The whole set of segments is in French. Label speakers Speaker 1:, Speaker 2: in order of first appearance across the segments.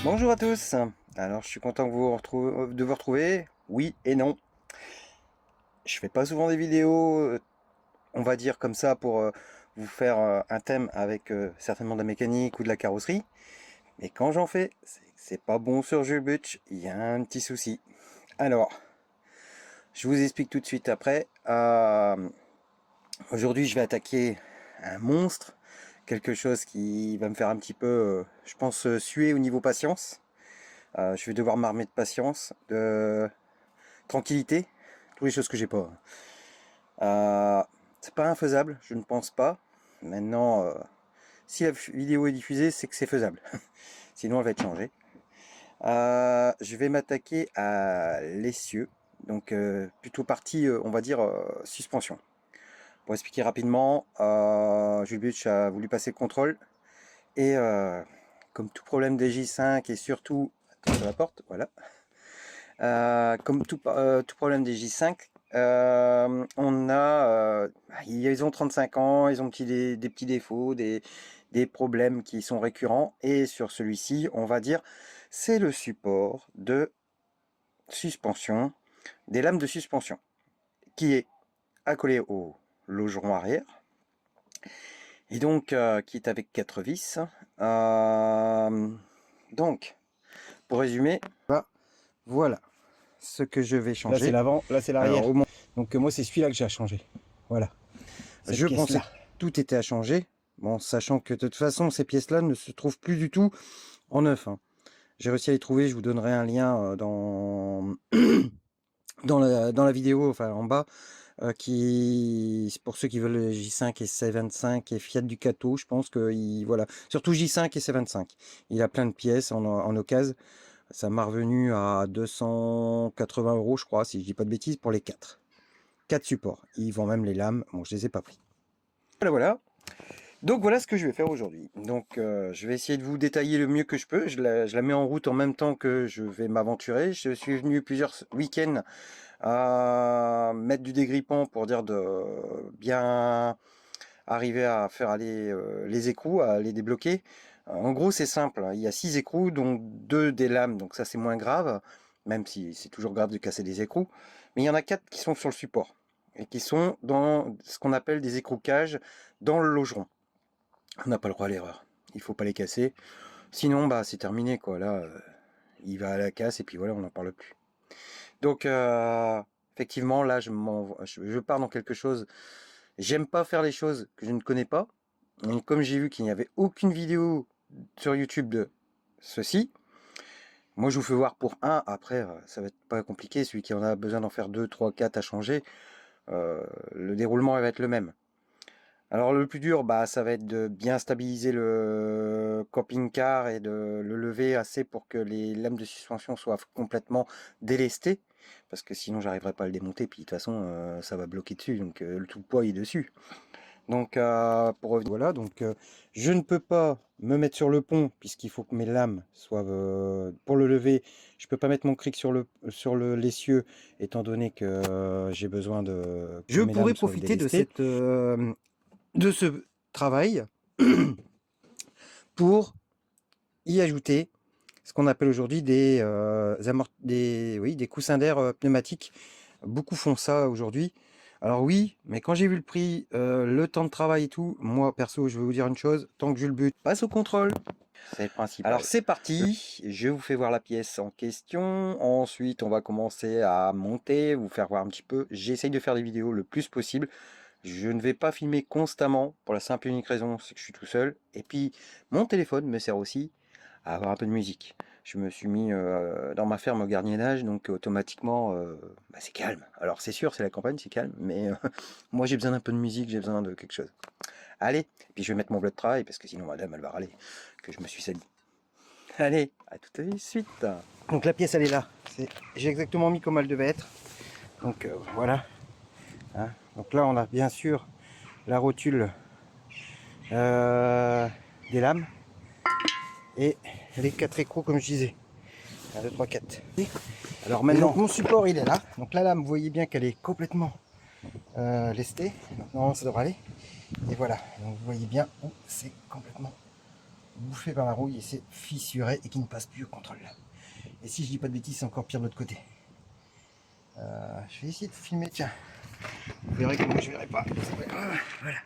Speaker 1: Bonjour à tous. Alors je suis content de vous retrouver. Oui et non. Je fais pas souvent des vidéos, on va dire comme ça, pour vous faire un thème avec certainement de la mécanique ou de la carrosserie. Mais quand j'en fais, c'est pas bon sur Jules Butch. Il y a un petit souci. Alors, je vous explique tout de suite après. Aujourd'hui, je vais attaquer un monstre. Quelque chose qui va me faire un petit peu, je pense, suer au niveau patience. Je vais devoir m'armer de patience, de tranquillité, toutes les choses que j'ai pas. C'est pas infaisable, je ne pense pas. Maintenant, si la vidéo est diffusée, c'est que c'est faisable. Sinon, elle va être changée. Je vais m'attaquer à l'essieu, donc plutôt partie, on va dire, suspension. Pour expliquer rapidement, Jules Butch a voulu passer le contrôle et comme tout problème des J5 et surtout, attention à la porte, voilà. Comme tout problème des J5, ils ont 35 ans, ils ont des petits défauts, des problèmes qui sont récurrents. Et sur celui-ci, on va dire, c'est le support de suspension, des lames de suspension, qui est accolé au longeron arrière. Et donc, qui est avec 4 vis. Donc, pour résumer, voilà ce que je vais changer.
Speaker 2: Là c'est l'avant, là c'est l'arrière. Donc moi c'est celui-là que j'ai à changer. Voilà.
Speaker 1: Je pensais que tout était à changer. Bon, sachant que de toute façon, ces pièces-là ne se trouvent plus du tout en neuf. J'ai réussi à les trouver, je vous donnerai un lien dans, dans la vidéo, enfin en bas, pour ceux qui veulent le J5 et C25 et Fiat Ducato, je pense que, voilà, surtout J5 et C25. Il a plein de pièces en occasion. Ça m'a revenu à 280 € je crois, si je dis pas de bêtises, pour les 4 supports. Ils vendent même les lames, bon je les ai pas pris. Voilà. Donc voilà ce que je vais faire aujourd'hui. Donc je vais essayer de vous détailler le mieux que je peux. Je la mets en route en même temps que je vais m'aventurer. Je suis venu plusieurs week-ends à mettre du dégrippant pour dire de bien arriver à faire aller les écrous, à les débloquer. En gros c'est simple, il y a 6 écrous, dont 2 des lames, donc ça c'est moins grave, même si c'est toujours grave de casser des écrous. Mais il y en a 4 qui sont sur le support et qui sont dans ce qu'on appelle des écroucages dans le longeron. On n'a pas le droit à l'erreur. Il faut pas les casser. Sinon, bah, c'est terminé, quoi. Là, il va à la casse et puis voilà, on n'en parle plus. Donc, effectivement, là, je pars dans quelque chose. J'aime pas faire les choses que je ne connais pas. Donc, comme j'ai vu qu'il n'y avait aucune vidéo sur YouTube de ceci, moi, je vous fais voir pour un. Après, ça va être pas compliqué. Celui qui en a besoin d'en faire 2, 3, 4 à changer, le déroulement va être le même. Alors le plus dur, bah, ça va être de bien stabiliser le camping-car et de le lever assez pour que les lames de suspension soient complètement délestées, parce que sinon j'arriverai pas à le démonter, puis de toute façon ça va bloquer dessus, donc tout le poids est dessus. Donc pour revenir, voilà, donc je ne peux pas me mettre sur le pont, puisqu'il faut que mes lames soient, pour le lever, je peux pas mettre mon cric sur l'essieu, étant donné que j'ai besoin de... Je pourrais profiter de ce travail pour y ajouter ce qu'on appelle aujourd'hui des coussins d'air pneumatiques. Beaucoup font ça aujourd'hui. Alors oui, mais quand j'ai vu le prix, le temps de travail et tout, moi perso, je vais vous dire une chose, tant que je le but, passe au contrôle. C'est le principal. Alors c'est parti, je vous fais voir la pièce en question. Ensuite, on va commencer à monter, vous faire voir un petit peu. J'essaye de faire des vidéos le plus possible. Je ne vais pas filmer constamment pour la simple et unique raison, c'est que je suis tout seul. Et puis, mon téléphone me sert aussi à avoir un peu de musique. Je me suis mis dans ma ferme au gardiennage, donc automatiquement, bah, c'est calme. Alors c'est sûr, c'est la campagne, c'est calme, mais moi j'ai besoin d'un peu de musique, j'ai besoin de quelque chose. Allez, et puis je vais mettre mon bleu de travail, parce que sinon madame, elle va râler que je me suis sali. Allez, à tout de suite. Donc la pièce, elle est là. J'ai exactement mis comme elle devait être. Donc voilà. Hein. Donc là, on a bien sûr la rotule des lames et les 4 écrous comme je disais. 1, 2, 3, 4. Alors maintenant, mon support il est là. Donc la lame, vous voyez bien qu'elle est complètement lestée. Maintenant, ça devrait aller. Et voilà. Donc vous voyez bien, c'est complètement bouffé par la rouille et c'est fissuré et qui ne passe plus au contrôle. Et si je dis pas de bêtises, c'est encore pire de l'autre côté. Je vais essayer de filmer, tiens. Vous verrez que moi je verrai pas. Voilà.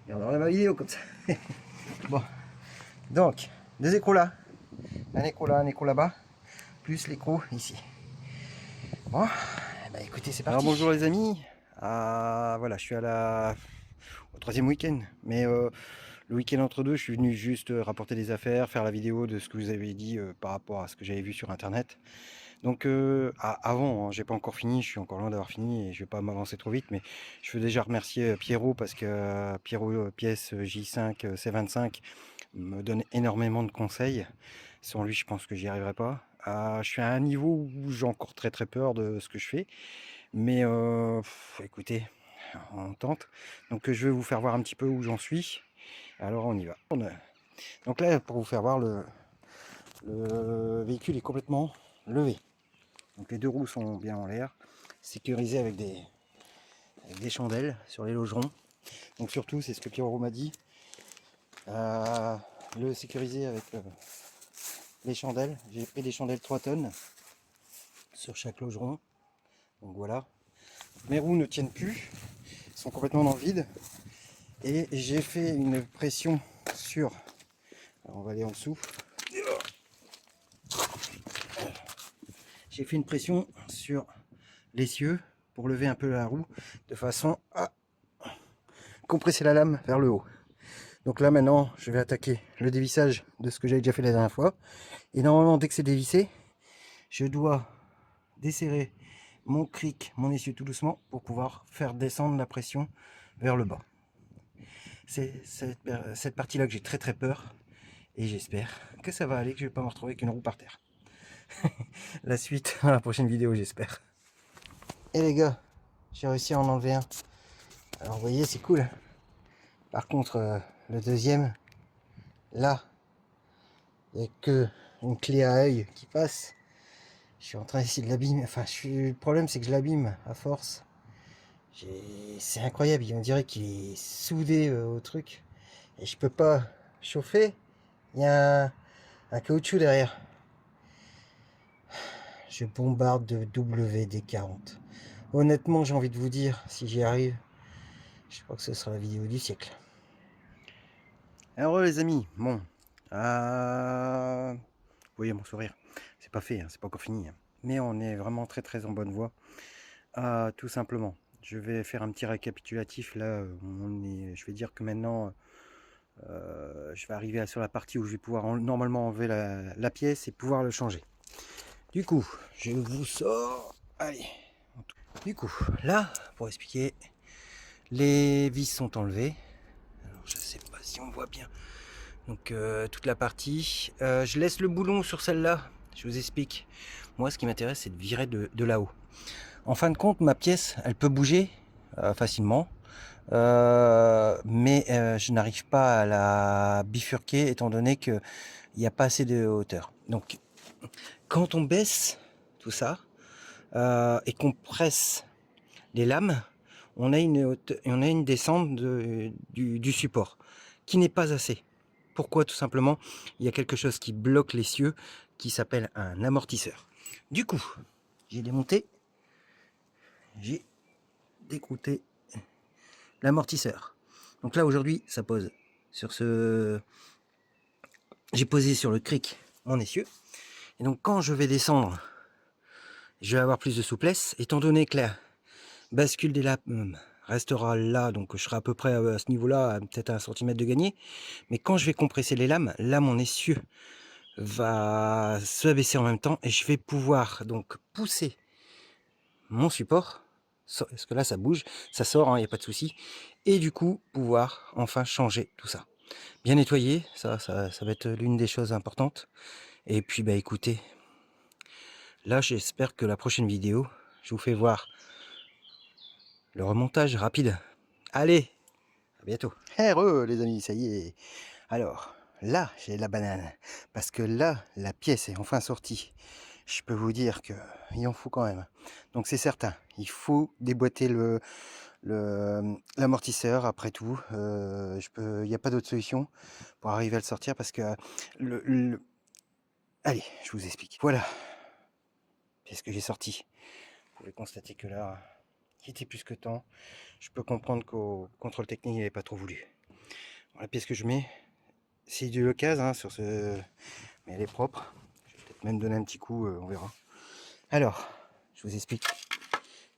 Speaker 1: Et on aura ma vidéo comme ça. Bon. Donc, deux écrous là. Un écrou là, un écrou là-bas. Plus l'écrou ici. Bon. Bah écoutez, c'est parti. Alors bonjour les amis. Voilà, je suis au troisième week-end. Mais le week-end entre deux, je suis venu juste rapporter des affaires, faire la vidéo de ce que vous avez dit par rapport à ce que j'avais vu sur internet. Donc avant, hein, j'ai pas encore fini, je suis encore loin d'avoir fini et je vais pas m'avancer trop vite, mais je veux déjà remercier Pierrot parce que Pierrot pièce J5 C25 me donne énormément de conseils. Sans lui, je pense que j'y arriverai pas. Je suis à un niveau où j'ai encore très peur de ce que je fais, mais écoutez, on tente. Donc je vais vous faire voir un petit peu où j'en suis. Alors on y va. Donc là, pour vous faire voir, le véhicule est complètement levé. Donc les deux roues sont bien en l'air, sécurisées avec des chandelles sur les logerons. Donc surtout, c'est ce que Pierrot m'a dit, le sécuriser avec les chandelles. J'ai pris des chandelles 3 tonnes sur chaque logeron. Donc voilà. Mes roues ne tiennent plus, sont complètement dans le vide. Et j'ai fait une pression sur... Alors on va aller en dessous. J'ai fait une pression sur l'essieu pour lever un peu la roue de façon à compresser la lame vers le haut. Donc là maintenant je vais attaquer le dévissage de ce que j'avais déjà fait la dernière fois. Et normalement dès que c'est dévissé, je dois desserrer mon cric, mon essieu tout doucement pour pouvoir faire descendre la pression vers le bas. C'est cette partie là que j'ai très peur et j'espère que ça va aller, que je vais pas me retrouver avec une roue par terre. La suite dans la prochaine vidéo, j'espère. Et les gars, j'ai réussi à en enlever un. Alors vous voyez, c'est cool. Par contre, le deuxième, là, il n'y a que une clé à œil qui passe. Je suis en train d'essayer de l'abîmer. Enfin, le problème, c'est que je l'abîme à force. C'est incroyable. On dirait qu'il est soudé au truc. Et je peux pas chauffer. Il y a un caoutchouc derrière. Je bombarde de WD-40. Honnêtement, j'ai envie de vous dire, si j'y arrive, je crois que ce sera la vidéo du siècle. Alors les amis, bon, vous voyez mon sourire, c'est pas fait, hein, c'est pas encore fini, hein, mais on est vraiment très en bonne voie. Tout simplement, je vais faire un petit récapitulatif. Là, je vais dire que maintenant, je vais arriver sur la partie où je vais pouvoir normalement enlever la pièce et pouvoir le changer. Du coup, je vous sors. Allez. Du coup, là, pour expliquer, les vis sont enlevées. Alors, je sais pas si on voit bien. Donc, toute la partie. Je laisse le boulon sur celle-là. Je vous explique. Moi, ce qui m'intéresse, c'est de virer de là-haut. En fin de compte, ma pièce, elle peut bouger facilement. Mais je n'arrive pas à la bifurquer étant donné qu'il n'y a pas assez de hauteur. Donc, quand on baisse tout ça et qu'on presse les lames, on a une descente du support qui n'est pas assez. Pourquoi? Tout simplement, il y a quelque chose qui bloque l'essieu qui s'appelle un amortisseur. Du coup, j'ai démonté, j'ai décrouté l'amortisseur. Donc là aujourd'hui, ça pose sur j'ai posé sur le cric mon essieu. Et donc quand je vais descendre, je vais avoir plus de souplesse, étant donné que la bascule des lames restera là, donc je serai à peu près à ce niveau-là, peut-être à 1 cm de gagné. Mais quand je vais compresser les lames, là mon essieu va se baisser en même temps et je vais pouvoir donc pousser mon support, parce que là ça bouge, ça sort, il n'y a pas de souci, et du coup pouvoir enfin changer tout ça. Bien nettoyer, ça va être l'une des choses importantes. Et puis bah écoutez, là j'espère que la prochaine vidéo, je vous fais voir le remontage rapide. Allez, à bientôt. Heureux les amis, ça y est. Alors, là j'ai la banane, parce que là, la pièce est enfin sortie. Je peux vous dire qu'il en faut quand même. Donc c'est certain, il faut déboîter l'amortisseur après tout. Il n'y a pas d'autre solution pour arriver à le sortir parce que allez, je vous explique. Voilà, qu'est-ce que j'ai sorti. Vous pouvez constater que là, il était plus que temps. Je peux comprendre qu'au contrôle technique, il n'avait pas trop voulu. Bon, la pièce que je mets, c'est du Lecaz hein, sur ce... mais elle est propre. Je vais peut-être même donner un petit coup, on verra. Alors, je vous explique.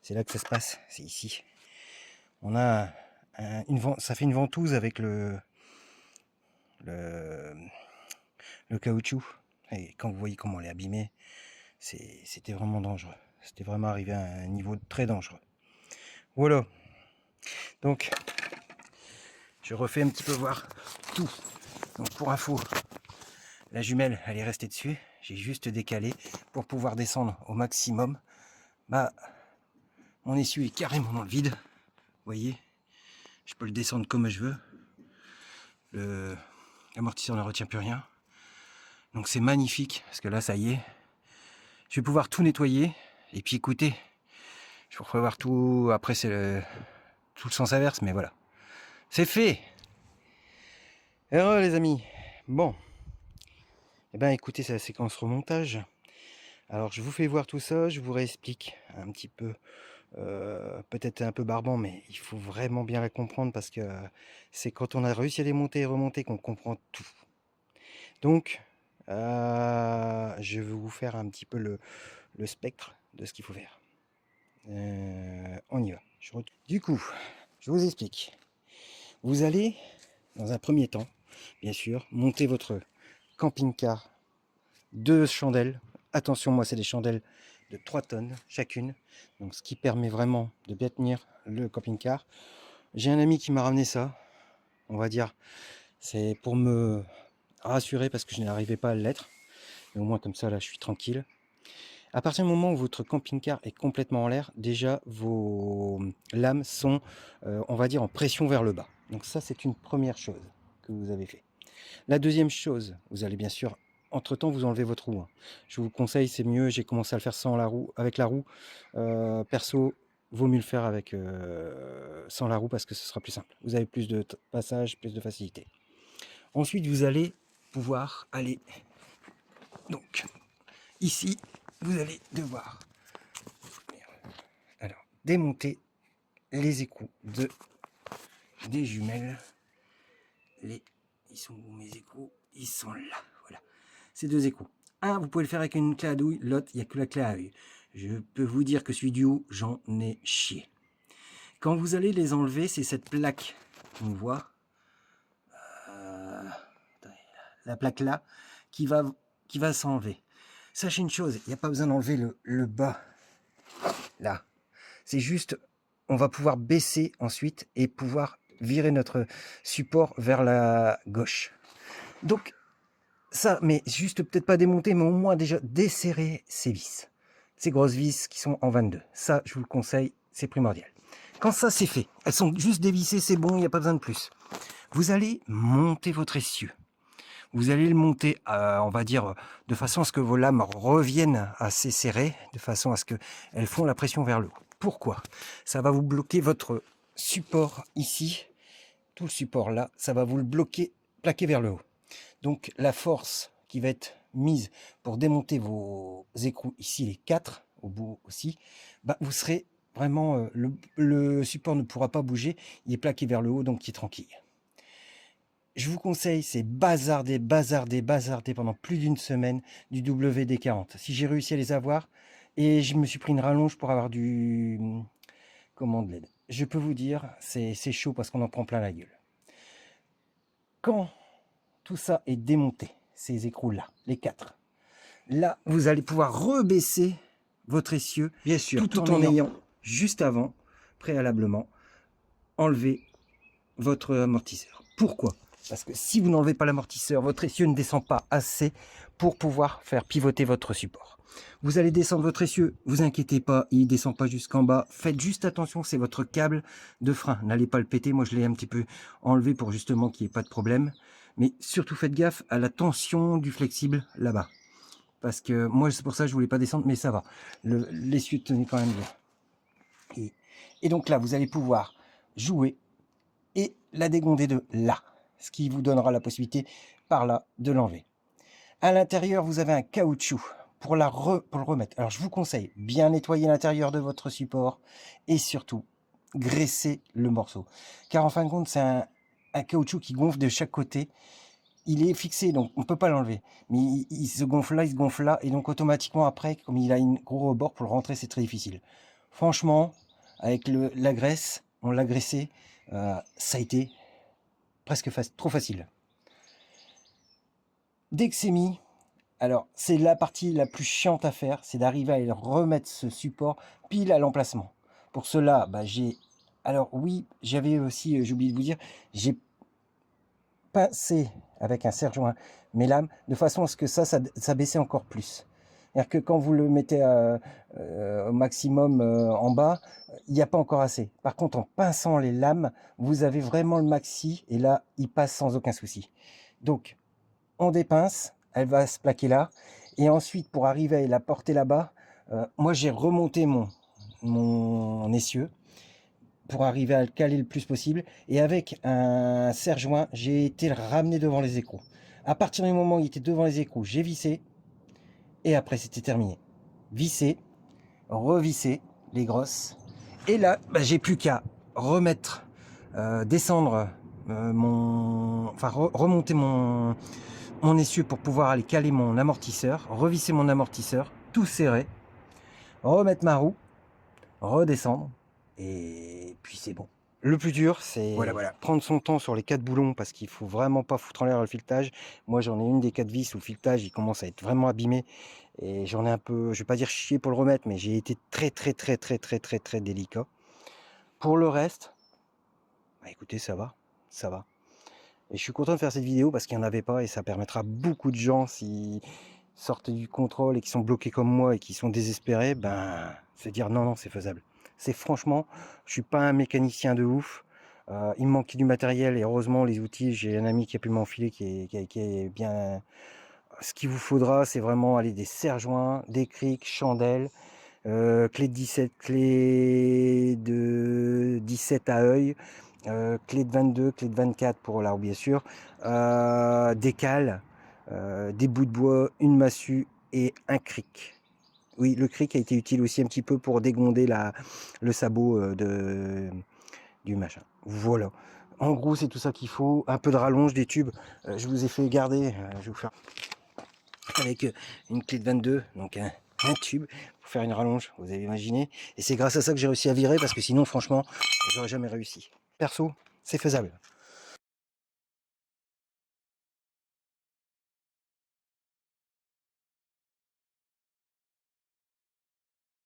Speaker 1: C'est là que ça se passe, c'est ici. On a ça fait une ventouse avec le caoutchouc. Et quand vous voyez comment elle est abîmée, c'était vraiment dangereux. C'était vraiment arrivé à un niveau très dangereux. Voilà. Donc, je refais un petit peu voir tout. Donc pour info, la jumelle, elle est restée dessus. J'ai juste décalé pour pouvoir descendre au maximum. Bah, mon essuie est carrément dans le vide. Vous voyez, je peux le descendre comme je veux. L'amortisseur ne retient plus rien. Donc c'est magnifique, parce que là, ça y est. Je vais pouvoir tout nettoyer. Et puis écoutez, je vous ferai voir tout. Après, c'est tout le sens inverse, mais voilà. C'est fait. Heureux les amis. Bon. Eh ben écoutez, c'est la séquence remontage. Alors je vous fais voir tout ça, je vous réexplique un petit peu. Peut-être un peu barbant, mais il faut vraiment bien la comprendre parce que c'est quand on a réussi à les monter et remonter qu'on comprend tout. Donc, je vais vous faire un petit peu le spectre de ce qu'il faut faire. On y va. Du coup, je vous explique. Vous allez, dans un premier temps, bien sûr, monter votre camping-car de chandelles. Attention, moi, c'est des chandelles de 3 tonnes chacune. Donc, ce qui permet vraiment de bien tenir le camping-car. J'ai un ami qui m'a ramené ça. On va dire, c'est pour me rassurer parce que je n'arrivais pas à l'être. Mais au moins, comme ça, là, je suis tranquille. À partir du moment où votre camping-car est complètement en l'air, déjà, vos lames sont, on va dire, en pression vers le bas. Donc ça, c'est une première chose que vous avez fait. La deuxième chose, vous allez bien sûr, entre-temps, vous enlevez votre roue. Je vous conseille, c'est mieux, j'ai commencé à le faire sans la roue, avec la roue. Perso, vaut mieux le faire avec, sans la roue parce que ce sera plus simple. Vous avez plus de passage, plus de facilité. Ensuite, vous allez pouvoir aller, donc, ici, vous allez devoir alors, démonter les écrous des jumelles. Ils sont où mes écrous? Ils sont là, voilà. Ces deux écrous. Un, vous pouvez le faire avec une clé à douille, l'autre, il n'y a que la clé à œil. Je peux vous dire que celui du haut, j'en ai chié. Quand vous allez les enlever, c'est cette plaque qu'on voit, la plaque là, qui va s'enlever. Sachez une chose, il n'y a pas besoin d'enlever le bas, là. C'est juste, on va pouvoir baisser ensuite et pouvoir virer notre support vers la gauche. Donc, ça, mais juste peut-être pas démonter, mais au moins déjà desserrer ces vis. Ces grosses vis qui sont en 22. Ça, je vous le conseille, c'est primordial. Quand ça c'est fait, elles sont juste dévissées, c'est bon, il n'y a pas besoin de plus. Vous allez monter votre essieu. Vous allez le monter, on va dire, de façon à ce que vos lames reviennent assez serrées, de façon à ce qu'elles font la pression vers le haut. Pourquoi? Ça va vous bloquer votre support ici, tout le support là, ça va vous le bloquer, plaquer vers le haut. Donc la force qui va être mise pour démonter vos écrous, ici les 4, au bout aussi, bah, vous serez vraiment, le support ne pourra pas bouger, il est plaqué vers le haut, donc il est tranquille. Je vous conseille, c'est bazarder pendant plus d'une semaine du WD-40. Si j'ai réussi à les avoir, et je me suis pris une rallonge pour avoir du... comment de l'aide. Je peux vous dire, c'est chaud parce qu'on en prend plein la gueule. Quand tout ça est démonté, ces écrous-là, les 4, là, vous allez pouvoir rebaisser votre essieu, bien sûr, tout en ayant, juste avant, préalablement, enlevé votre amortisseur. Pourquoi? Parce que si vous n'enlevez pas l'amortisseur, votre essieu ne descend pas assez pour pouvoir faire pivoter votre support. Vous allez descendre votre essieu, vous inquiétez pas, il ne descend pas jusqu'en bas. Faites juste attention, c'est votre câble de frein. N'allez pas le péter, moi je l'ai un petit peu enlevé pour justement qu'il n'y ait pas de problème. Mais surtout faites gaffe à la tension du flexible là-bas. Parce que moi c'est pour ça que je ne voulais pas descendre, mais ça va. L'essieu tenait quand même bien. Et donc là, vous allez pouvoir jouer et la dégonder de là, ce qui vous donnera la possibilité par là de l'enlever. À l'intérieur, vous avez un caoutchouc pour le remettre. Alors je vous conseille bien nettoyer l'intérieur de votre support et surtout graisser le morceau, car en fin de compte c'est un caoutchouc qui gonfle de chaque côté. Il est fixé, donc on ne peut pas l'enlever, mais il se gonfle là, et donc automatiquement après, comme il a une gros rebord, pour le rentrer c'est très difficile. Franchement, avec la graisse, on l'a graissé, ça a été presque trop facile. Dès que c'est mis, alors c'est la partie la plus chiante à faire, c'est d'arriver à remettre ce support pile à l'emplacement. Pour cela, alors oui, j'avais aussi, j'ai oublié de vous dire, j'ai pincé avec un serre-joint mes lames de façon à ce que ça baissait encore plus. C'est-à-dire que quand vous le mettez au maximum en bas, il n'y a pas encore assez. Par contre, en pinçant les lames, vous avez vraiment le maxi et là, il passe sans aucun souci. Donc, on dépince, elle va se plaquer là. Et ensuite, pour arriver à la porter là-bas, moi, j'ai remonté mon essieu pour arriver à le caler le plus possible. Et avec un serre-joint, j'ai été le ramener devant les écrous. À partir du moment où il était devant les écrous, j'ai vissé. Et après, c'était terminé. Visser, revisser les grosses. Et là, j'ai plus qu'à remettre, descendre remonter mon essieu pour pouvoir aller caler mon amortisseur, revisser mon amortisseur, tout serré, remettre ma roue, redescendre, et puis c'est bon. Le plus dur, c'est prendre son temps sur les 4 boulons, parce qu'il faut vraiment pas foutre en l'air le filetage. Moi, j'en ai une des 4 vis où le filetage il commence à être vraiment abîmé, et j'en ai un peu, je vais pas dire chier pour le remettre, mais j'ai été très délicat. Pour le reste, écoutez, ça va. Et je suis content de faire cette vidéo parce qu'il n'y en avait pas, et ça permettra à beaucoup de gens, s'ils sortent du contrôle et qui sont bloqués comme moi et qui sont désespérés, se dire non, c'est faisable. C'est franchement, je suis pas un mécanicien de ouf. Il me manquait du matériel et heureusement les outils, j'ai un ami qui a pu m'enfiler qui est bien. Ce qu'il vous faudra, c'est vraiment aller des serre-joints, des crics, chandelles, clé de 17, clé de 17 à œil, clé de 22, clé de 24 pour la roue bien sûr, des cales, des bouts de bois, une massue et un cric. Oui, le cric a été utile aussi un petit peu pour dégonder le sabot du machin. Voilà. En gros, c'est tout ça qu'il faut. Un peu de rallonge des tubes. Je vous ai fait garder. Je vais vous faire avec une clé de 22, donc un tube pour faire une rallonge. Vous avez imaginé. Et c'est grâce à ça que j'ai réussi à virer, parce que sinon, franchement, j'aurais jamais réussi. Perso, c'est faisable.